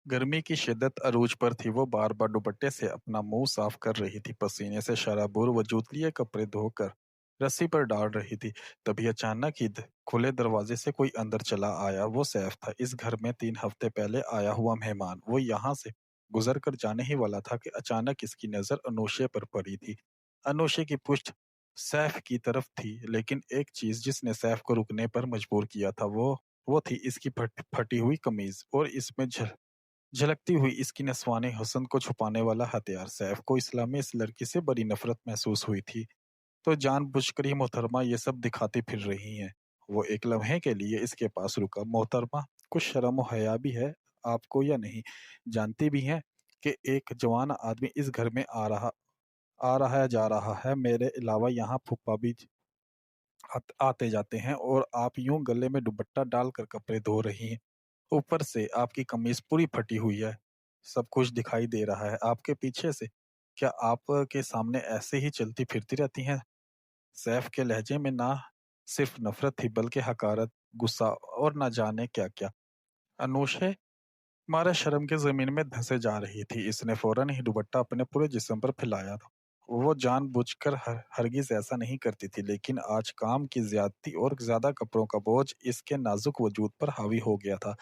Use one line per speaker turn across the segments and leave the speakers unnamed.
गर्मी की शिद्दत अरूज पर थी। वो बार बार दुपट्टे से अपना मुंह साफ कर रही थी। पसीने से शराबूर वजूद लिए कपड़े धोकर रस्सी पर डाल रही थी। तभी अचानक ही खुले दरवाजे से कोई अंदर चला आया। वो सैफ था, इस घर में 3 हफ्ते पहले आया हुआ मेहमान। वो यहाँ से गुजर कर जाने ही वाला था कि अचानक इसकी नजर अनूशे पर पड़ी थी। अनूशे की पुष्ट सैफ की तरफ थी, लेकिन एक चीज जिसने सैफ को रुकने पर मजबूर किया था वो थी इसकी फटी हुई कमीज और इसमें झलकती हुई इसकी नस्वानी हुस्न को छुपाने वाला हथियार। सैफ को इस्लाम में इस लड़की से बड़ी नफरत महसूस हुई थी, तो जानबूझकर ही मोहतरमा ये सब दिखाती फिर रही हैं। वो एक लम्हे के लिए इसके पास रुका। मोहतरमा, कुछ शर्म और हया भी है आपको या नहीं? जानती भी हैं कि एक जवान आदमी इस घर में आ रहा है, जा रहा है। मेरे अलावा यहाँ फूफा भी आते जाते हैं और आप यूं गले में दुपट्टा डालकर कपड़े धो रही हैं। ऊपर से आपकी कमीज पूरी फटी हुई है। सब कुछ दिखाई दे रहा है आपके पीछे से। क्या आप के सामने ऐसे ही चलती फिरती रहती हैं? सैफ के लहजे में ना सिर्फ नफरत थी, बल्कि हकारत, गुस्सा और ना जाने क्या क्या। अनूशे मारा शर्म के जमीन में धंसे जा रही थी। इसने फौरन ही दुपट्टा अपने पूरे जिस्म पर फैलाया था। वो जानबूझकर हरगिज ऐसा नहीं करती थी, लेकिन आज काम की ज्यादती और ज्यादा कपड़ों का बोझ इसके नाजुक वजूद पर हावी हो गया था।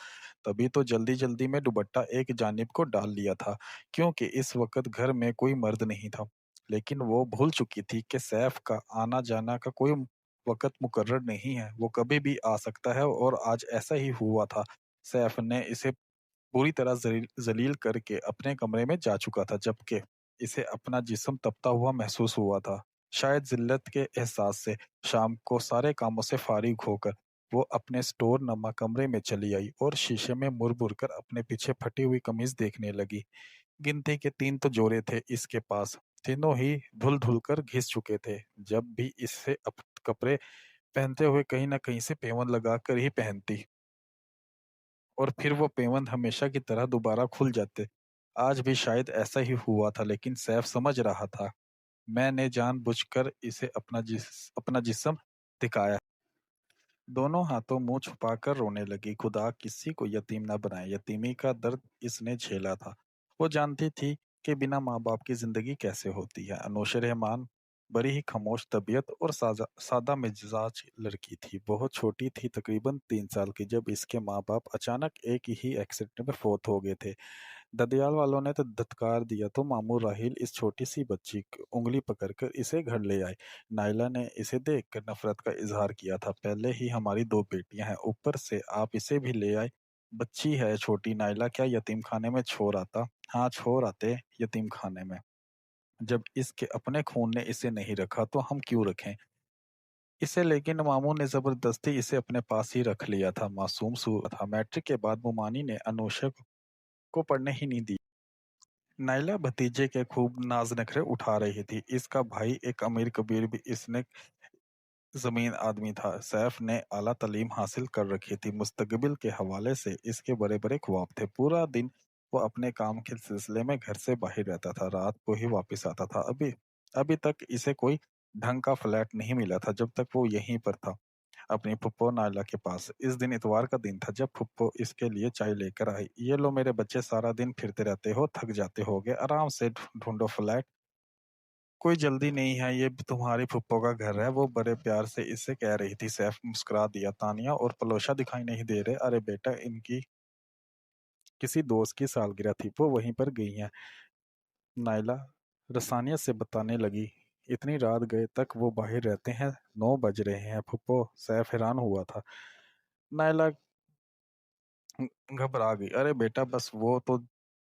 तभी तो जल्दी जल्दी में दुपट्टा एक जानिब को डाल लिया था, क्योंकि इस वक्त घर में कोई मर्द नहीं था। लेकिन वो भूल चुकी थी कि सैफ का आना जाना का कोई वक्त मुकर्रर नहीं है। वो कभी भी आ सकता है और आज ऐसा ही हुआ था। सैफ ने इसे पूरी तरह जलील करके अपने कमरे में जा चुका था, जबकि इसे अपना जिस्म तपता हुआ महसूस हुआ था। शायद जिल्लत के एहसास से शाम को सारे कामों से फारिग होकर वो अपने स्टोर नमा कमरे में चली आई और शीशे में मुड़ मुड़ कर अपने पीछे फटी हुई कमीज देखने लगी। गिनती के 3 तो जोड़े थे इसके पास। तीनों ही धुल धुल कर घिस चुके थे। जब भी इससे कपड़े पहनते हुए कहीं ना कहीं से पेवन लगा कर ही पहनती, और फिर वो पेवंद हमेशा की तरह दोबारा खुल जाते। आज भी शायद ऐसा ही हुआ था, लेकिन सैफ समझ रहा था मैंने जानबूझकर इसे अपना जिस्म दिखाया। दोनों हाथों मुंह छुपाकर रोने लगी। खुदा किसी को यतीम न बनाए। यतीमी का दर्द इसने झेला था। वो जानती थी कि बिना माँ बाप की जिंदगी कैसे होती है। अनोशे रहमान बड़ी ही खामोश तबीयत और सादा मिजाज लड़की थी। बहुत छोटी थी, तकरीबन 3 साल की, जब इसके माँ बाप अचानक एक ही एक्सीडेंट में फौत हो गए थे। ददियाल वालों ने तो धत्कार दिया तो मामू राहिल इस छोटी सी बच्ची की उंगली पकड़कर इसे घर ले आए। नाइला ने इसे देखकर नफरत का इजहार किया था। पहले ही हमारी 2 बेटियां हैं, ऊपर से आप इसे भी ले आए। बच्ची है छोटी। नाइला क्या यतीम खाने में छोड़ आता? हाँ, छोड़ आते यतीम खाने में। जब इसके अपने खून ने इसे नहीं रखा तो हम क्यों रखें इसे? लेकिन मामू ने जबरदस्ती इसे अपने पास ही रख लिया था। मासूम सूरत था। मैट्रिक के बाद मुमानी ने अनुषा को पढ़ने ही नहीं दिया। नाइला भतीजे के खूब नाज नखरे उठा रही थी। इसका भाई एक अमीर कबीर भी इसने जमीन आदमी था। सैफ ने आला तालीम हासिल कर रखी थी। मुस्तकबिल के हवाले से इसके बड़े बड़े ख्वाब थे। पूरा दिन वो अपने काम के सिलसिले में घर से बाहर रहता था, रात को ही वापस आता था। अभी अभी तक इसे कोई ढंग का फ्लैट नहीं मिला था जब तक वो यहीं पर था, अपनी फुप्पो नायला के पास। इस दिन इतवार का दिन था जब फुप्पो इसके लिए चाय लेकर आई। ये लो मेरे बच्चे, सारा दिन फिरते रहते हो, थक जाते होगे, आराम से ढूंढो फ्लैट। कोई जल्दी नहीं है, ये भी तुम्हारी फुप्पो का घर है, वो बड़े प्यार से इससे कह रही थी। सैफ मुस्कुरा दिया। तानिया और पलोशा दिखाई नहीं दे रहे? अरे बेटा, इनकी किसी दोस्त की सालगिरह थी, वो वहीं पर गई हैं। नाइला रसानियत से बताने लगी। इतनी रात गए तक वो बाहर रहते हैं? 9 बज रहे हैं फुप्पो। सैफ हैरान हुआ था। नाइला घबरा गई। अरे बेटा, बस वो तो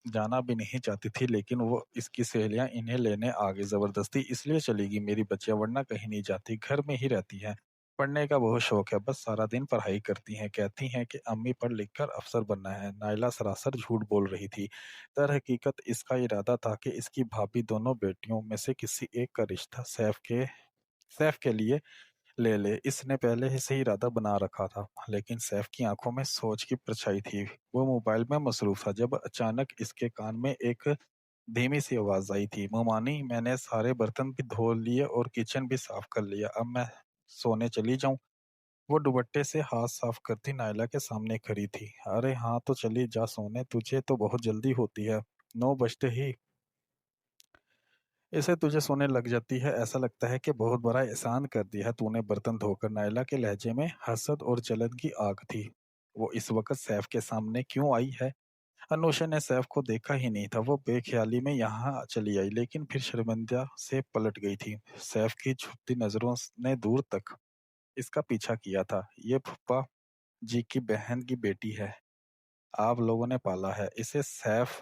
जाना भी नहीं चाहती थी, लेकिन वो इसकी सहेलियां इन्हें लेने आ गई। जबरदस्ती इसलिए चलेगी मेरी बच्चियां, वरना कहीं नहीं जाती, घर में ही रहती हैं। पढ़ने का बहुत शौक है, बस सारा दिन पढ़ाई करती हैं। कहती हैं कि अम्मी पढ़ लिख कर अफसर बनना है। नाइला सरासर झूठ बोल रही थी। दर हकीकत इसका इरादा था कि इसकी भाभी दोनों बेटियों में से किसी एक का रिश्ता सैफ के लिए ले ले। इसने पहले ही से ही इरादा बना रखा था, लेकिन सैफ की आंखों में सोच की परछाई थी। वो मोबाइल में मसरूफ था जब अचानक इसके कान में एक धीमी सी आवाज आई थी। ममानी, मैंने सारे बर्तन भी धो लिए और किचन भी साफ कर लिया, अब मैं सोने चली जाऊं? वो दुपट्टे से हाथ साफ करती नायला के सामने खड़ी थी। अरे हाँ, तो चली जा सोने, तुझे तो बहुत जल्दी होती है। 9 बजते ही इसे तुझे सोने लग जाती है। ऐसा लगता है कि बहुत बड़ा एहसान कर दिया है तूने बर्तन धोकर। नायला के लहजे में हसद और जलन की आग थी। वो इस वक्त सैफ के सामने क्यों आई है? अनोशा ने सैफ को देखा ही नहीं था। वो बेख्याली में यहाँ चली आई, लेकिन फिर शर्मिंदा से पलट गई थी। सैफ की झुकती नजरों ने दूर तक इसका पीछा किया था। ये फूफा जी की बहन की बेटी है, आप लोगों ने पाला है इसे? सैफ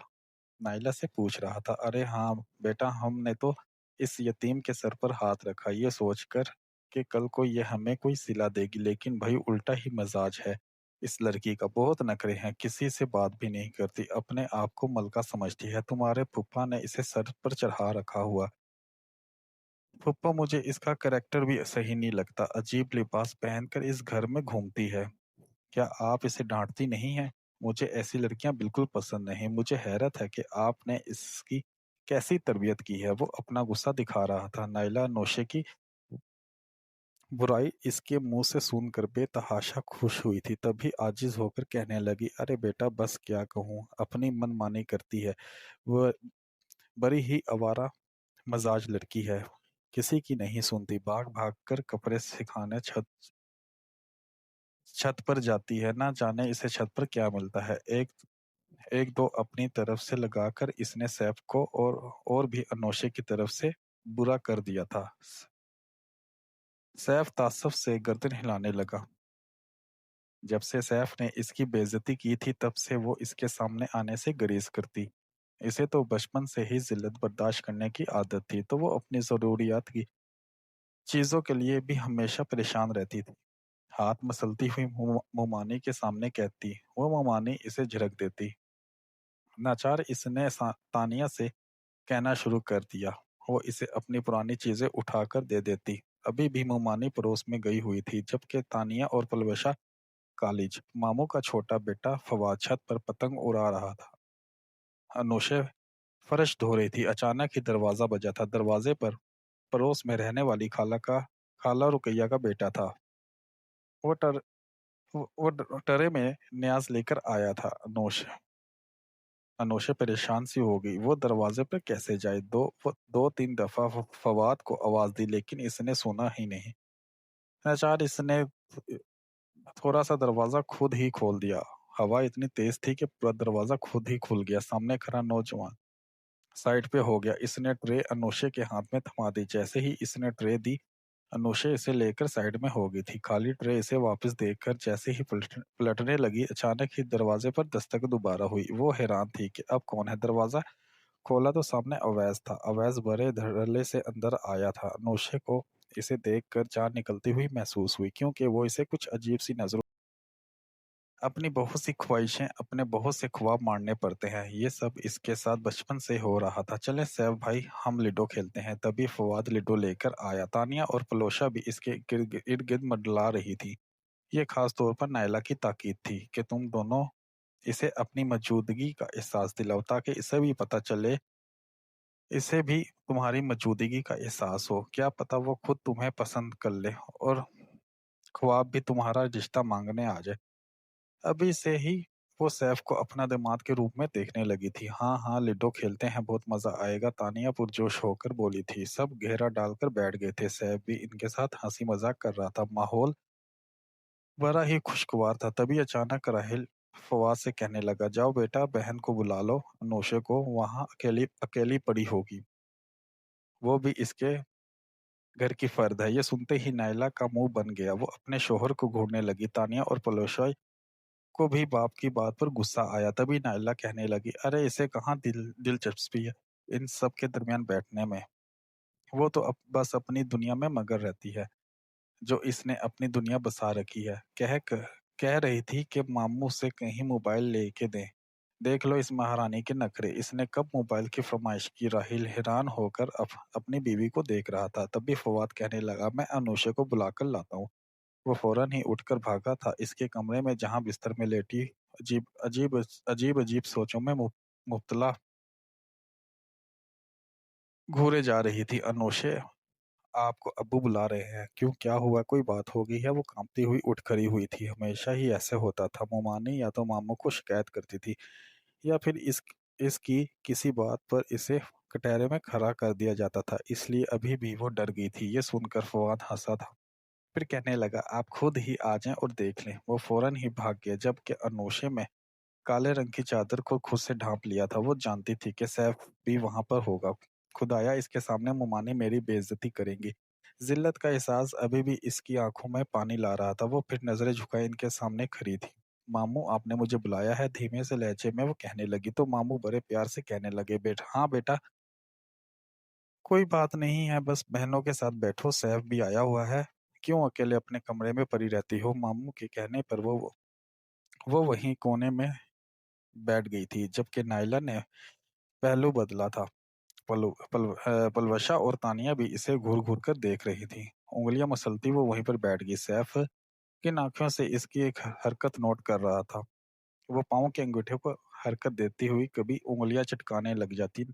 नाइला से पूछ रहा था। अरे हाँ बेटा, हमने तो इस यतीम के सर पर हाथ रखा, ये सोचकर कि कल को ये हमें कोई सिला देगी। लेकिन भाई उल्टा ही मजाज है इस लड़की का। बहुत नखरे हैं, किसी से बात भी नहीं करती, अपने आप को मलका समझती है। तुम्हारे फूफा ने इसे सर पर चढ़ा रखा हुआ। फूफा, मुझे इसका करेक्टर भी सही नहीं लगता। अजीब लिबास पहनकर इस घर में घूमती है। क्या आप इसे डांटती नहीं हैं? मुझे ऐसी लड़कियां बिल्कुल पसंद नहीं। मुझे हैरत है कि आपने इसकी कैसी तरबियत की है। वो अपना गुस्सा दिखा रहा था। नाइला नौशे की बुराई इसके मुंह से सुनकर बेतहाशा खुश हुई थी। तभी आजिज होकर कहने लगी, अरे बेटा बस क्या कहूँ, अपनी मनमानी करती है। वो बड़ी ही आवारा मजाज लड़की है, किसी की नहीं सुनती। भाग भाग कर कपड़े सिखाने छत छत पर जाती है। ना जाने इसे छत पर क्या मिलता है। एक एक दो अपनी तरफ से लगाकर इसने सैफ को और भी अनोशे की तरफ से बुरा कर दिया था। सैफ तासफ से गर्दन हिलाने लगा। जब से सैफ ने इसकी बेइज्जती की थी, तब से वो इसके सामने आने से गुरेज करती। इसे तो बचपन से ही जिल्लत बर्दाश्त करने की आदत थी, तो वो अपनी जरूरियात की चीजों के लिए भी हमेशा परेशान रहती थी। हाथ मसलती हुई मोमानी के सामने कहती, वो मोमानी इसे झिड़क देती। नाचार इसने तानिया से कहना शुरू कर दिया। वो इसे अपनी पुरानी चीजें उठाकर दे देती। अभी भी मुमानी पड़ोस में गई हुई थी, जबकि तानिया और पलवशा कॉलेज। मामू का छोटा बेटा फवाद छत पर पतंग उड़ा रहा था। अनोशे फर्श धो रही थी। अचानक ही दरवाजा बजा था। दरवाजे पर पड़ोस में रहने वाली खाला रुकैया का बेटा था। वो टर वो टरे में न्याज लेकर आया था। अनोशे परेशान सी हो गई। वो दरवाजे पर कैसे जाए? दो तीन दफा फवाद को आवाज दी, लेकिन इसने सुना ही नहीं। नाचार इसने थोड़ा सा दरवाजा खुद ही खोल दिया। हवा इतनी तेज थी कि पूरा दरवाजा खुद ही खुल गया। सामने खड़ा नौजवान साइड पे हो गया। इसने ट्रे अनोशे के हाथ में थमा दी। जैसे ही इसने ट्रे दी, अनोशे इसे लेकर साइड में हो गई थी। खाली ट्रे इसे वापस देखकर जैसे ही पलटने लगी, अचानक ही दरवाजे पर दस्तक दोबारा हुई। वो हैरान थी कि अब कौन है। दरवाजा खोला तो सामने अवैज था। अवैज बड़े धड़ल्ले से अंदर आया था। नौशे को इसे देखकर जान निकलती हुई महसूस हुई, क्योंकि वो इसे कुछ अजीब सी नजरों। अपनी बहुत सी ख्वाहिशें, अपने बहुत से ख्वाब मारने पड़ते हैं। ये सब इसके साथ बचपन से हो रहा था। चले सैफ भाई, हम लिडो खेलते हैं। तभी फवाद लिडो लेकर आया। तानिया और पलोशा भी इसके इर्द गिर्द मंडला रही थी। ये खास तौर पर नायला की ताकीद थी कि तुम दोनों इसे अपनी मौजूदगी का एहसास दिलाओ, ताकि इसे भी पता चले, इसे भी तुम्हारी मौजूदगी का एहसास हो। क्या पता वो खुद तुम्हें पसंद कर ले और ख्वाब भी तुम्हारा रिश्ता मांगने आ जाए। अभी से ही वो सैफ को अपना दामाद के रूप में देखने लगी थी। हाँ हाँ, लिडो खेलते हैं, बहुत मजा आएगा, तानिया पुरजोश होकर बोली थी। सब घेरा डालकर बैठ गए थे। सैफ भी इनके साथ हंसी मजाक कर रहा था। माहौल बड़ा ही खुशगवार था। तभी अचानक राहिल फवाद से कहने लगा, जाओ बेटा, बहन को बुला लो। नौशे को वहां अकेली अकेली पड़ी होगी, वो भी इसके घर की फर्द है। ये सुनते ही नायला का मुंह बन गया। वो अपने शोहर को घूरने लगी। तानिया और पलोशा को भी बाप की बात पर गुस्सा आया। तभी नायला कहने लगी, अरे इसे कहाँ दिलचस्पी है इन सब के दरमियान बैठने में। वो तो बस अपनी दुनिया में मगर रहती है, जो इसने अपनी दुनिया बसा रखी है। कह रही थी कि मामू से कहीं मोबाइल लेके दें। देख लो इस महारानी के नखरे, इसने कब मोबाइल की फरमाइश की? राहिल हैरान होकर अपनी बीवी को देख रहा था। तभी फवाद कहने लगा, मैं अनुषा को बुलाकर लाता हूँ। वो फौरन ही उठकर भागा था। इसके कमरे में जहां बिस्तर में लेटी अजीब अजीब अजीब अजीब सोचों में मुब्तला घूरे जा रही थी। अनोशे आपको अब्बू बुला रहे हैं। क्यों, क्या हुआ, कोई बात हो गई है? वो कांपती हुई उठ खड़ी हुई थी। हमेशा ही ऐसे होता था। मोमानी या तो मामू को शिकायत करती थी या फिर इसकी किसी बात पर इसे कटहरे में खड़ा कर दिया जाता था। इसलिए अभी भी वो डर गई थी। ये सुनकर फवाद हंसा था, फिर कहने लगा, आप खुद ही आ जाएं और देख लें। वो फौरन ही भाग गया, जबकि अनोशे में काले रंग की चादर को खुद से ढांप लिया था। वो जानती थी कि सैफ भी वहां पर होगा। खुदाया, इसके सामने मुमानी मेरी बेइज्जती करेंगी। जिल्लत का एहसास अभी भी इसकी आंखों में पानी ला रहा था। वो फिर नजरें झुकाए इनके सामने खड़ी थी। मामू, आपने मुझे बुलाया है? धीमे से लहजे में वो कहने लगी। तो मामू बड़े प्यार से कहने लगे, बेटा, हाँ बेटा, कोई बात नहीं है, बस बहनों के साथ बैठो, सैफ भी आया हुआ है। क्यों अकेले अपने कमरे में पड़ी रहती हो? मामू के कहने पर वो वहीं कोने में बैठ गई थी, जबकि नायला ने पहलू बदला था। पलवशा और तानिया भी इसे घूर घूर कर देख रही थी। उंगलियां मसलती वो वहीं पर बैठ गई। सैफ किन आंखों से इसकी एक हरकत नोट कर रहा था। वो पाँव के अंगूठे को हरकत देती हुई कभी उंगलियां चटकाने लग जाती।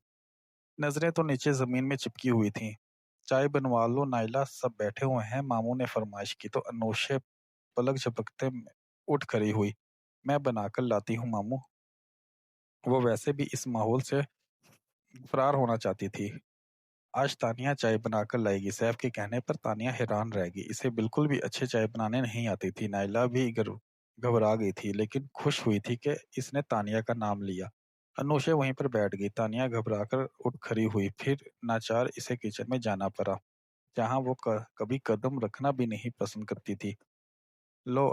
नजरें तो नीचे जमीन में चिपकी हुई थीं। चाय बनवा लो नाइला, सब बैठे हुए हैं, मामू ने फरमाइश की। तो अनोशे पलक झपकते उठ खड़ी हुई। मैं बनाकर लाती हूँ मामू। वो वैसे भी इस माहौल से फरार होना चाहती थी। आज तानिया चाय बनाकर लाएगी। सैफ के कहने पर तानिया हैरान रह गई। इसे बिल्कुल भी अच्छी चाय बनाने नहीं आती थी। नाइला भी घबरा गई थी, लेकिन खुश हुई थी कि इसने तानिया का नाम लिया। अनूशे वहीं पर बैठ गई। तानिया घबराकर उठ खड़ी हुई। फिर नाचार इसे किचन में जाना पड़ा, जहां वो कभी कदम रखना भी नहीं पसंद करती थी। लो,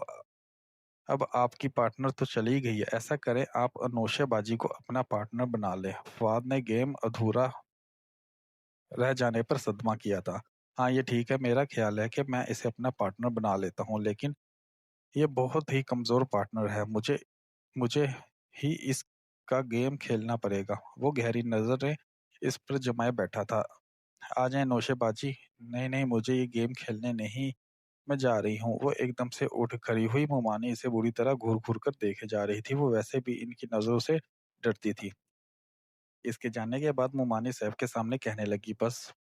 अब आपकी पार्टनर तो चली गई है। ऐसा करें, आप अनोशे बाजी को अपना पार्टनर बना ले। फवाद ने गेम अधूरा रह जाने पर सदमा किया था। हाँ, ये ठीक है, मेरा ख्याल है कि मैं इसे अपना पार्टनर बना लेता हूँ, लेकिन ये बहुत ही कमजोर पार्टनर है। मुझे मुझे ही इसका गेम खेलना पड़ेगा। वो गहरी नजरें इस पर जमाए बैठा था। आ जाए नौशेबाजी। नहीं नहीं, मुझे ये गेम खेलने नहीं, मैं जा रही हूँ। वो एकदम से उठ खड़ी हुई। मोमानी इसे बुरी तरह घूर घूर कर देखे जा रही थी। वो वैसे भी इनकी नजरों से डरती थी। इसके जाने के बाद मोमानी सैफ के सामने कहने लगी, बस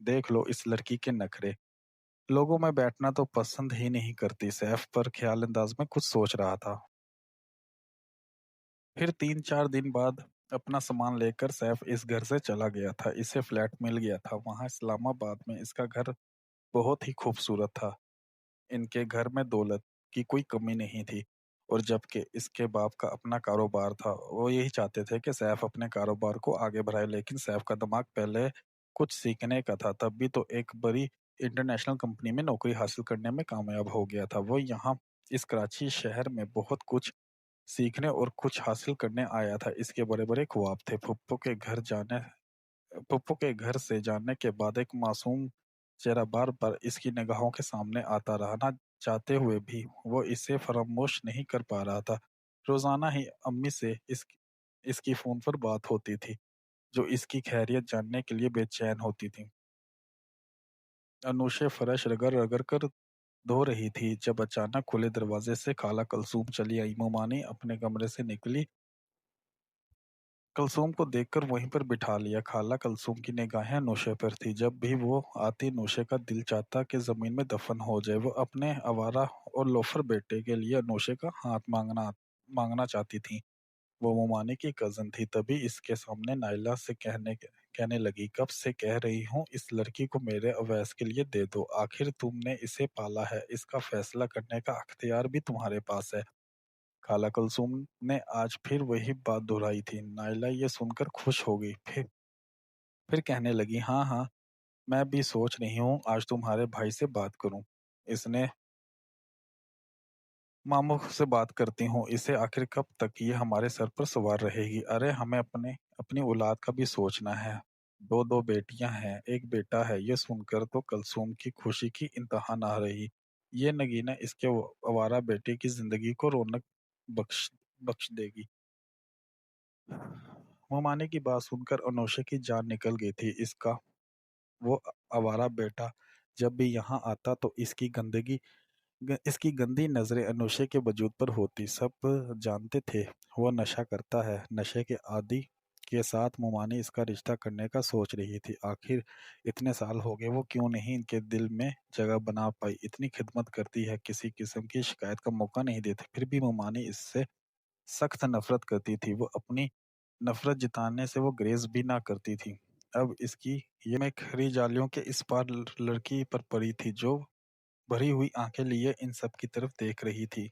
देख लो इस लड़की के नखरे। लोगों में बैठना तो पसंद ही नहीं करती। सैफ पर ख्याल अंदाज में कुछ सोच रहा था। फिर 3-4 दिन बाद अपना सामान लेकर सैफ इस घर से चला गया था। इसे फ्लैट मिल गया था वहां इस्लामाबाद में। इसका घर बहुत ही खूबसूरत था। इनके घर में दौलत की कोई कमी नहीं थी, और जबकि इसके बाप का अपना कारोबार था। वो यही चाहते थे कि सैफ अपने कारोबार को आगे बढ़ाए, लेकिन सैफ का दिमाग पहले कुछ सीखने का था। तब भी तो एक बड़ी इंटरनेशनल कंपनी में नौकरी हासिल करने में कामयाब हो गया था। वो यहाँ इस कराची शहर में बहुत कुछ सीखने और कुछ हासिल करने आया था। इसके बड़े बड़े ख्वाब थे। पप्पू के घर से जाने के बाद एक मासूम चेहरा बार बार इसकी निगाहों के सामने आता रहा। ना चाहते हुए भी वो इसे फरामोश नहीं कर पा रहा था। रोजाना ही अम्मी से इसकी फोन पर बात होती थी, जो इसकी खैरियत जानने के लिए बेचैन होती थी। अनुशे फर्श रगड़ रगड़ कर धो रही थी, जब अचानक खुले दरवाजे से खाला कलसूम चली आई। मोमानी अपने कमरे से निकली, कलसूम को देखकर वहीं पर बिठा लिया। खाला कलसूम की निगाहें नौशे पर थी। जब भी वो आती, नौशे का दिल चाहता कि जमीन में दफन हो जाए। वो अपने आवारा और लोफर बेटे के लिए नौशे का हाथ मांगना मांगना चाहती थी। वो मोमानी की कजन थी। तभी इसके सामने नाइला से कहने लगी, कब से कह रही हूँ इस लड़की को मेरे अवैस के लिए दे दो। आखिर तुमने इसे पाला है, इसका फैसला करने का अख्तियार भी तुम्हारे पास है। खाला कुलसुम ने आज फिर वही बात दोहराई थी। नाइला ये सुनकर खुश हो गई। फिर कहने लगी, हाँ हाँ, मैं भी सोच रही हूँ आज तुम्हारे भाई से बात करूं। इसने मामू से बात करती हूँ, इसे आखिर कब तक ये हमारे सर पर सवार रहेगी। अरे हमें अपनी औलाद का भी सोचना है। दो दो बेटियां हैं, एक बेटा है। ये सुनकर तो कुलसुम की खुशी की इंतहा ना रही। ये नगीना इसके आवारा बेटे की जिंदगी को रौनक बख्श बख्श देगी। मोमानी की बात सुनकर अनोशे की जान निकल गई थी। इसका वो आवारा बेटा जब भी यहाँ आता तो इसकी गंदी नजरें अनोशे के वजूद पर होती। सब जानते थे वो नशा करता है। नशे के आदि के साथ मुमानी इसका रिश्ता करने का सोच रही थी। आखिर इतने साल हो गए, वो क्यों नहीं इनके दिल में जगह बना पाई। इतनी खिदमत करती है, किसी किस्म की शिकायत का मौका नहीं देती, फिर भी मुमानी इससे सख्त नफरत करती थी। वो अपनी नफरत जताने से वो ग्रेज भी ना करती थी। अब इसकी ये मैं खरी जालियों के इस पार लड़की पर पड़ी थी, जो भरी हुई आंखें लिए इन सब की तरफ देख रही थी।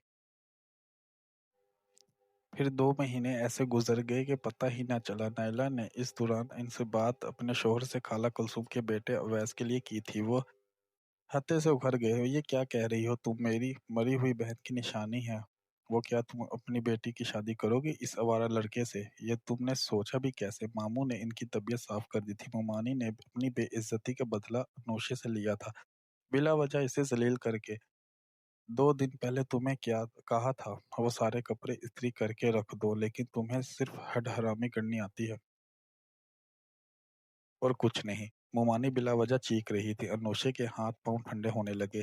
फिर 2 महीने ऐसे गुजर गए कि पता ही ना चला। नायला ने इस दौरान इनसे बात अपने शोहर से खाला कुलसुम के बेटे अवैस के लिए की थी। वो हत्ते से उखड़ गए। हो ये क्या कह रही हो तुम? मेरी मरी हुई बहन की निशानी है वो। क्या तुम अपनी बेटी की शादी करोगी इस आवारा लड़के से? ये तुमने सोचा भी कैसे? मामू ने इनकी तबीयत साफ कर दी थी। मुमानी ने अपनी बेइज्जती का बदला नौशे से लिया था, बिला वजह इसे जलील करके। 2 दिन पहले तुम्हें क्या कहा था? वो सारे कपड़े इस्त्री करके रख दो, लेकिन तुम्हें सिर्फ हड-हरामी करनी आती है और कुछ नहीं। मुमानी बिला वजह चीख रही थी। अनोशे के हाथ पांव ठंडे होने लगे।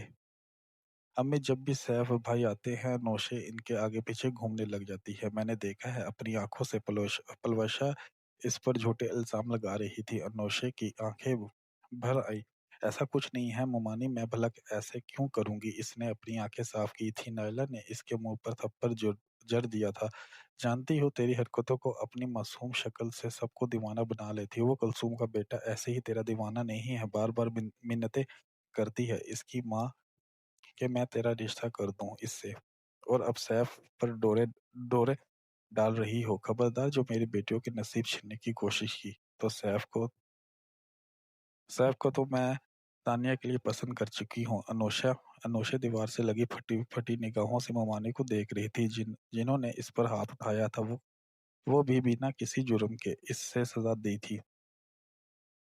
अम्मी, जब भी सैफ भाई आते हैं नौशे इनके आगे पीछे घूमने लग जाती है। मैंने देखा है अपनी आंखों से। पलवशा इस पर झूठे इल्जाम लगा रही थी। नौशे की आंखें भर आई। ऐसा कुछ नहीं है मुमानी, मैं भला ऐसे क्यों करूंगी? इसने अपनी आंखें साफ की थी। नायला ने इसके मुंह पर थप्पड़ जड़ दिया था। जानती हो, तेरी हरकतों को अपनी मासूम शक्ल से सबको दीवाना बना लेती है। वो कुलसूम का बेटा ऐसे ही तेरा दीवाना नहीं है, बार बार मिन्नतें करती है इसकी माँ कि मैं तेरा रिश्ता कर दूं इससे। और अब सैफ पर डोरे डोरे डाल रही हो। खबरदार, जो मेरी बेटियों के नसीब छीनने की कोशिश की तो सैफ को तो मैं तानिया के लिए पसंद कर चुकी हूँ। अनोशा दीवार से लगी फटी फटी निगाहों से मुमानी को देख रही थी। जिन्होंने इस पर हाथ उठाया था, वो भी बिना किसी जुर्म के इससे सजा दी थी,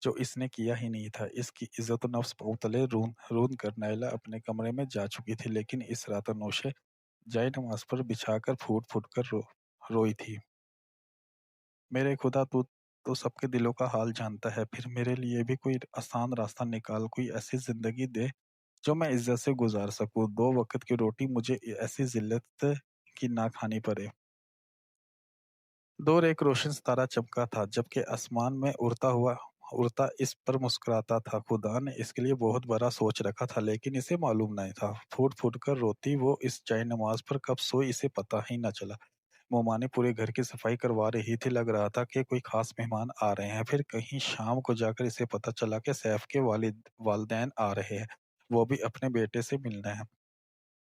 जो इसने किया ही नहीं था। इसकी इज्जत नफ्स पांव तले रूंद रूंद कर नायला अपने कमरे में जा चुकी थी। लेकिन इस रात नौशे जाए नमाज पर बिछाकर फूट फूट कर रोई थी। मेरे खुदा, तू तो सबके दिलों का हाल जानता है। फिर मेरे लिए भी कोई आसान रास्ता निकाल। कोई ऐसी जिंदगी दे जो मैं इज्जत से गुजार सकूं। 2 वक्त की रोटी मुझे ऐसी जिल्लत की ना खानी पड़े। दूर एक रोशन सितारा चमका था, जबकि आसमान में उड़ता इस पर मुस्कुराता था। खुदा ने इसके लिए बहुत बड़ा सोच रखा था, लेकिन इसे मालूम नहीं था। फूट फूट कर रोती वो इस जाए नमाज पर कब सोई इसे पता ही न चला। मोमानी पूरे घर की सफाई करवा रही थी। लग रहा था कि कोई खास मेहमान आ रहे हैं। फिर कहीं शाम को जाकर इसे पता चला कि सैफ के वालिदैन आ रहे हैं, वो भी अपने बेटे से मिलने हैं।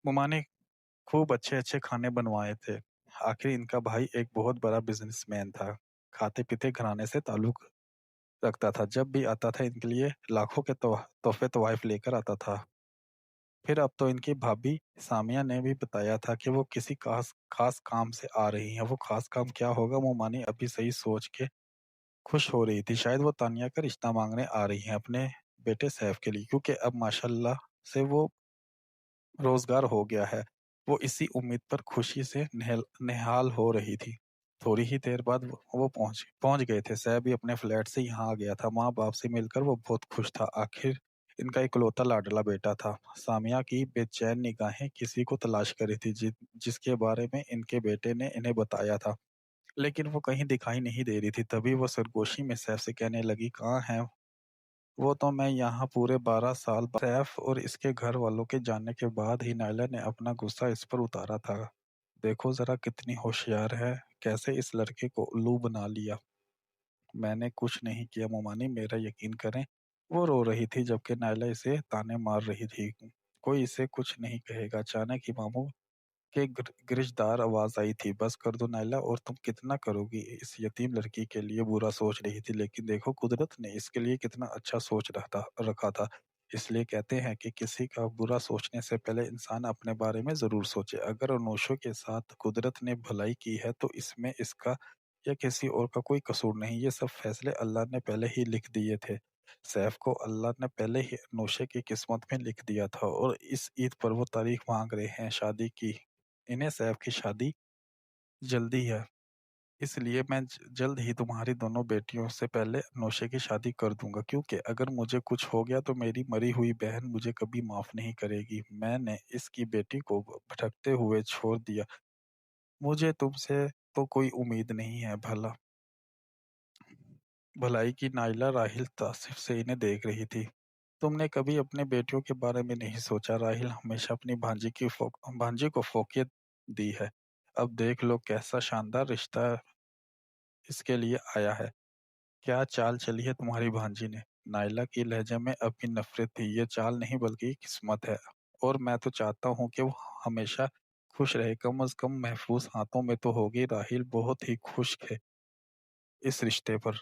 मोमानी खूब अच्छे-अच्छे खाने बनवाए थे। आखिर इनका भाई एक बहुत बड़ा बिजनेसमैन था। खाते-पीते घराने से ताल्लुक रखता था। जब भी आता था इनके लिए लाखों के तोहफे तोहफ़ लेकर आता था। फिर अब तो इनकी भाभी सामिया ने भी बताया था कि वो किसी खास खास काम से आ रही हैं। वो खास काम क्या होगा? मोमानी अभी सही सोच के खुश हो रही थी। शायद वो तानिया का रिश्ता मांगने आ रही हैं अपने बेटे सैफ के लिए, क्योंकि अब माशाल्लाह से वो रोजगार हो गया है। वो इसी उम्मीद पर खुशी से निहाल हो रही थी। थोड़ी ही देर बाद वो पहुंच पहुंच गए थे। सैफ भी अपने फ्लैट से यहाँ आ गया था। माँ बाप से मिलकर वो बहुत खुश था। आखिर इनका इकलौता लाडला बेटा था। सामिया की बेचैन निगाहें किसी को तलाश कर रही थी, जिसके बारे में इनके बेटे ने इन्हें बताया था, लेकिन वो कहीं दिखाई नहीं दे रही थी। तभी वो सरगोशी में सैफ से कहने लगी, कहाँ है वो? तो मैं यहाँ पूरे 12 साल सैफ और इसके घर वालों के जानने के बाद ही नायला ने अपना गुस्सा इस पर उतारा था। देखो जरा कितनी होशियार है, कैसे इस लड़के को उल्लू बना लिया। मैंने कुछ नहीं किया मोमानी, मेरा यकीन करें। वो रो रही थी, जबकि नायला इसे ताने मार रही थी। कोई इसे कुछ नहीं कहेगा। अचानक ही मामू के गिरजदार आवाज आई थी, बस कर दो नायला, और तुम कितना करोगी इस यतीम लड़की के लिए? बुरा सोच रही थी, लेकिन देखो कुदरत ने इसके लिए कितना अच्छा सोच रखा था। इसलिए कहते हैं कि किसी का बुरा सोचने से पहले इंसान अपने बारे में जरूर सोचे। अगर अनोशों के साथ कुदरत ने भलाई की है तो इसमें इसका या किसी और का कोई कसूर नहीं। ये सब फैसले अल्लाह ने पहले ही लिख दिए थे। सैफ को अल्लाह ने पहले ही नौशे की किस्मत में लिख दिया था, और इस ईद पर वो तारीख मांग रहे हैं शादी की। इन्हें सैफ की शादी जल्दी है, इसलिए मैं जल्द ही तुम्हारी दोनों बेटियों से पहले नौशे की शादी कर दूंगा, क्योंकि अगर मुझे कुछ हो गया तो मेरी मरी हुई बहन मुझे कभी माफ नहीं करेगी। मैंने इसकी बेटी को भटकते हुए छोड़ दिया। मुझे तुमसे तो कोई उम्मीद नहीं है। भला भलाई की नाइला राहिल तासिफ से इन्हें देख रही थी। तुमने कभी अपने बेटियों के बारे में नहीं सोचा? राहिल हमेशा अपनी भांजी को फोकियत दी है। अब देख लो कैसा शानदार रिश्ता इसके लिए आया है। क्या चाल चली है तुम्हारी भांजी ने? नाइला की लहजे में अब भी नफरत थी। ये चाल नहीं बल्कि किस्मत है। और मैं तो चाहता हूँ कि वो हमेशा खुश रहे, कम अज कम महफूज हाथों में तो होगी। राहिल बहुत ही खुश है इस रिश्ते पर।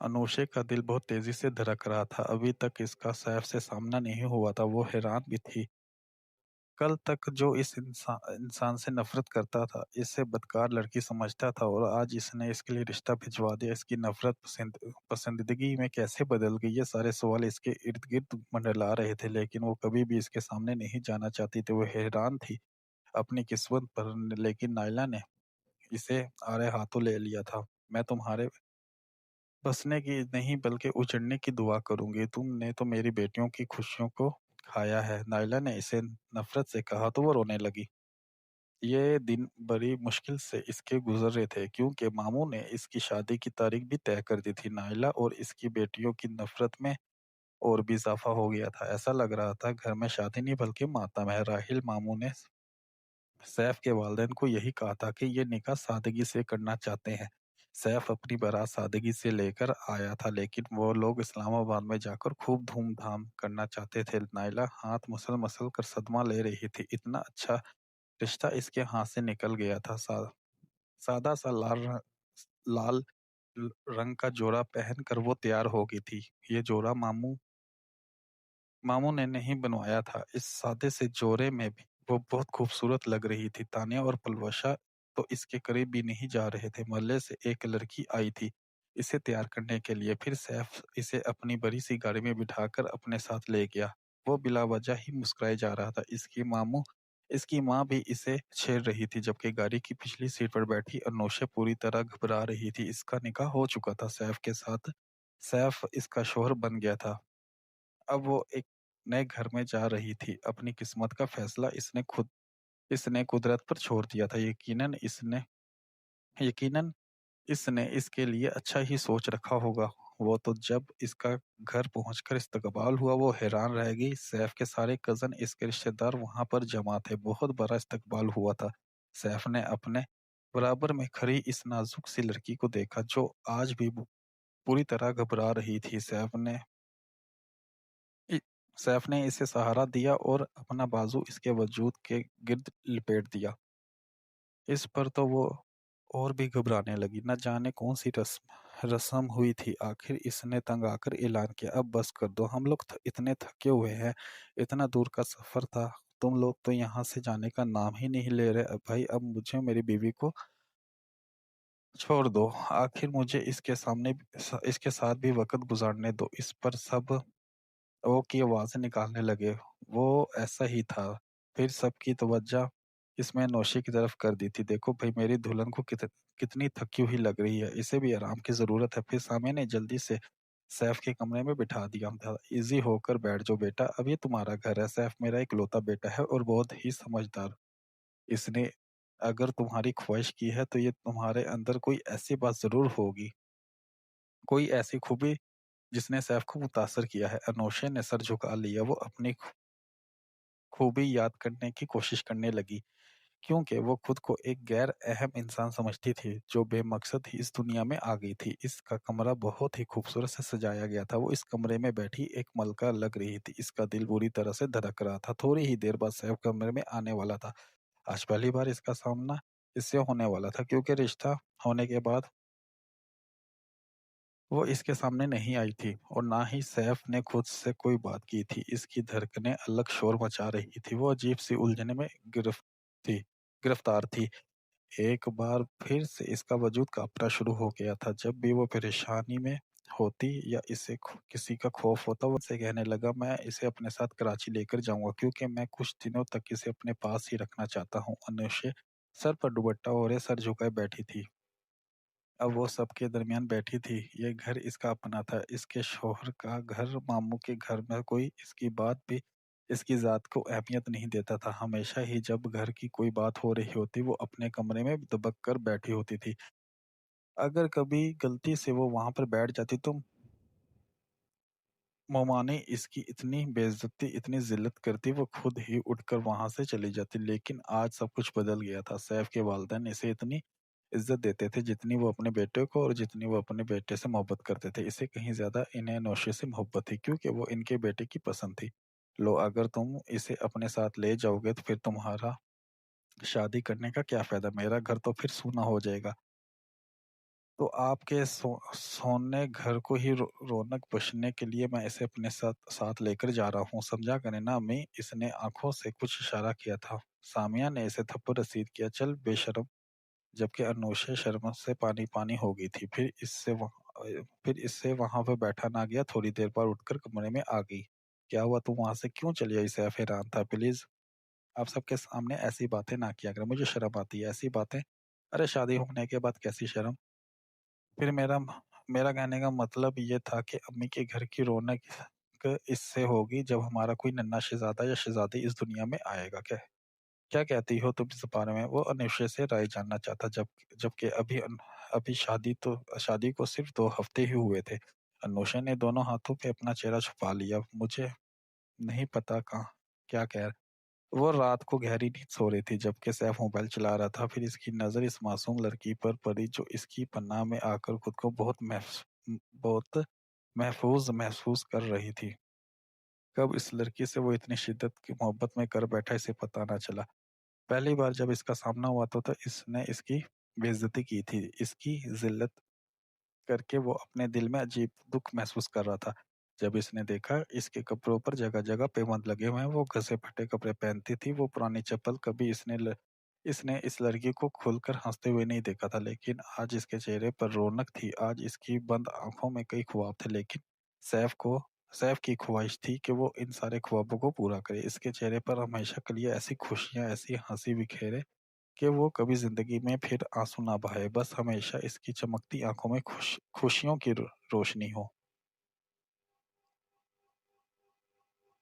अनोशे का दिल बहुत तेजी से धड़क रहा था। अभी तक इसका सैफ से सामना नहीं हुआ था। वो हैरान भी थी। कल तक जो इस इंसान से नफरत करता था, इसे बदकार लड़की समझता था, और आज इसने इसके लिए रिश्ता भिजवा दिया। इसकी नफरत पसंदीदगी में कैसे बदल गई? ये सारे सवाल इसके इर्द गिर्द मंडला रहे थे, लेकिन वो कभी भी इसके सामने नहीं जाना चाहती थी। वो हैरान थी अपनी किस्मत पर, लेकिन नाइला ने इसे आड़े हाथों ले लिया था। मैं तुम्हारे बसने की नहीं बल्कि उजड़ने की दुआ करूंगी। तुमने तो मेरी बेटियों की खुशियों को खाया है। नाइला ने इसे नफरत से कहा तो वो रोने लगी। ये दिन बड़ी मुश्किल से इसके गुजर रहे थे, क्योंकि मामू ने इसकी शादी की तारीख भी तय कर दी थी। नाइला और इसकी बेटियों की नफरत में और भी इजाफा हो गया था। ऐसा लग रहा था घर में शादी नहीं बल्कि मातम है। राहिल मामू ने सैफ के वालिदैन को यही कहा था कि ये निकाह सादगी से करना चाहते हैं। सैफ अपनी बारात सादगी से लेकर आया था, लेकिन वो लोग इस्लामाबाद में जाकर खूब धूमधाम करना चाहते थे। नाइला हाथ मसल मसल कर सदमा ले रही थी। इतना अच्छा रिश्ता इसके हाथ से निकल गया था। सादा सा लाल रंग का जोड़ा पहन कर वो तैयार हो गई थी। ये जोड़ा मामू ने नहीं बनवाया था। इस सादे से जोड़े में भी वो बहुत खूबसूरत लग रही थी। तानिया और पलवशा तो इसके करीब भी नहीं जा रहे थे। मोहल्ले से एक लड़की आई थी इसे तैयार करने के लिए। फिर सैफ इसे अपनी बड़ी सी गाड़ी में बिठाकर अपने साथ ले गया। वो बिला वजह ही मुस्कुराए जा रहा था। इसकी माँ भी इसे छेड़ रही थी, जबकि गाड़ी की पिछली सीट पर बैठी अनोशे पूरी तरह घबरा रही थी। इसका निकाह हो चुका था सैफ के साथ। सैफ इसका शौहर बन गया था। अब वो एक नए घर में जा रही थी। अपनी किस्मत का फैसला इसने कुदरत पर छोड़ दिया था। यकीनन इसने इसके लिए अच्छा ही सोच रखा होगा। वो तो जब इसका घर पहुंचकर इस्तकबाल हुआ, वो हैरान रह गई। सैफ के सारे कजन, इसके रिश्तेदार वहां पर जमा थे। बहुत बड़ा इस्तकबाल हुआ था। सैफ ने अपने बराबर में खड़ी इस नाजुक सी लड़की को देखा, जो आज भी पूरी तरह घबरा रही थी। इ- सैफ ने इसे सहारा दिया और अपना बाजू इसके वजूद के गिर्द लिपेट दिया। इस पर तो वो और भी घबराने लगी। न जाने कौन सी रस्म हुई थी। आखिर इसने तंग आकर ऐलान किया, अब बस कर दो, हम लोग इतने थके हुए हैं। इतना दूर का सफर था। तुम लोग तो यहाँ से जाने का नाम ही नहीं ले रहे। अब भाई, अब मुझे मेरी बीवी को छोड़ दो। आखिर मुझे इसके साथ भी वक्त गुजारने दो। इस पर सब ओ की आवाजें निकालने लगे। वो ऐसा ही था। फिर सबकी तवज्जो इसमें नौशी की तरफ कर दी थी। देखो भाई, मेरी दुल्हन को कितनी थकी हुई लग रही है। इसे भी आराम की जरूरत है। फिर सामने ने जल्दी से सैफ के कमरे में बिठा दिया था। इजी होकर बैठ जाओ बेटा, अब ये तुम्हारा घर है। सैफ मेरा इकलौता बेटा है और बहुत ही समझदार। इसने अगर तुम्हारी ख्वाहिश की है तो ये तुम्हारे अंदर कोई ऐसी बात जरूर होगी, कोई ऐसी खूबी जिसने सैफ को मुतासर किया है। अनोशे ने सर झुका लिया। वो अपनी खूबी याद करने की कोशिश करने लगी, क्योंकि वो खुद को एक गैर अहम इंसान समझती थी जो बेमकसद ही इस दुनिया में आ गई थी। इसका कमरा बहुत ही खूबसूरत से सजाया गया था। वो इस कमरे में बैठी एक मलका लग रही थी। इसका दिल बुरी तरह से धड़क रहा था। थोड़ी ही देर बाद सैफ कमरे में आने वाला था। आज पहली बार इसका सामना इससे होने वाला था, क्योंकि रिश्ता होने के बाद वो इसके सामने नहीं आई थी, और ना ही सैफ ने खुद से कोई बात की थी। इसकी धड़कनें अलग शोर मचा रही थी। वो अजीब सी उलझने में थी गिरफ्तार थी। एक बार फिर से इसका वजूद कांपना शुरू हो गया था। जब भी वो परेशानी में होती या इसे किसी का खौफ होता, वो से कहने लगा, मैं इसे अपने साथ कराची लेकर जाऊंगा, क्योंकि मैं कुछ दिनों तक इसे अपने पास ही रखना चाहता हूँ। अनुषे सर पर दुपट्टा ओढ़े सर झुकाए बैठी थी। अब वो सबके दरमियान बैठी थी। ये घर इसका अपना था। इसके शौहर का घर मामू के घर में कोई इसकी बात भी इसकी जात को अहमियत नहीं देता था। हमेशा ही जब घर की कोई बात हो रही होती, वो अपने कमरे में दबक कर बैठी होती थी। अगर कभी गलती से वो वहाँ पर बैठ जाती तो ममा ने इसकी इतनी बेइज्जती, इतनी ज़िल्लत करती वो खुद ही उठकर वहाँ से चली जाती। लेकिन आज सब कुछ बदल गया था। सैफ के वालिदैन इसे इतनी इज़्ज़त देते थे जितनी वो अपने बेटे को और जितनी वो अपने बेटे से मोहब्बत करते थे। इससे कहीं ज़्यादा इन्हें नौशे से मोहब्बत थी क्योंकि वो इनके बेटे की पसंद थी। लो अगर तुम इसे अपने साथ ले जाओगे तो फिर तुम्हारा शादी करने का क्या फ़ायदा? मेरा घर तो फिर सूना हो जाएगा। तो आपके सोने घर को ही रौनक बख्शने के लिए मैं इसे अपने साथ साथ लेकर जा रहा हूँ, समझा करें ना अम्मी। इसने आंखों से कुछ इशारा किया था। सामिया ने इसे थप्पड़ रसीद किया, चल बेशरम। जबकि अनूशे शर्मा से पानी पानी हो गई थी। फिर इससे वहां पर बैठा ना गया। थोड़ी देर बाद उठकर कमरे में आ गई। क्या हुआ, तू वहां से क्यों चली आई? सैफ हैरान था। प्लीज आप सबके सामने ऐसी बातें ना किया करें, मुझे शर्म आती है ऐसी बातें। अरे शादी होने के बाद कैसी शर्म? फिर मेरा कहने का मतलब ये था कि अम्मी के घर की रौनक इससे होगी जब हमारा कोई नन्हा शहजादा या शहजादी इस दुनिया में आएगा। क्या क्या कहती हो तुम इस बारे में? वो अनुशे से राय जानना चाहता, जबकि अभी शादी को सिर्फ 2 हफ्ते ही हुए थे। अनुशा ने दोनों हाथों पे अपना चेहरा छुपा लिया। मुझे नहीं पता कहाँ क्या कह। वो रात को गहरी नींद सो रही थी जबकि सैफ मोबाइल चला रहा था। फिर इसकी नजर इस मासूम लड़की पर पड़ी जो इसकी पनाह में आकर खुद को बहुत महफूज महसूस कर रही थी। कब इस लड़की से वो इतनी शिद्दत की मोहब्बत में कर बैठा इसे पता ना चला। पहली बार जब इसका सामना हुआ तो इसने इसकी बेइज्जती की थी। इसकी जिल्लत करके वो अपने दिल में अजीब दुख महसूस कर रहा था। जब इसने देखा इसके कपड़ों पर जगह जगह पेबंद लगे हुए हैं, वो घसे फटे कपड़े पहनती थी, वो पुरानी चप्पल, कभी इसने इस लड़की को खुलकर हंसते हुए नहीं देखा था। लेकिन आज इसके चेहरे पर रौनक थी। आज इसकी बंद आंखों में कई ख्वाब थे। लेकिन सैफ को सैफ की ख्वाहिश थी कि वो इन सारे ख्वाबों को पूरा करे। इसके चेहरे पर हमेशा के लिए ऐसी खुशियां, ऐसी हंसी बिखेरे कि वो कभी जिंदगी में फिर आंसू ना बहाए। बस हमेशा इसकी चमकती आंखों में खुशियों की रोशनी हो।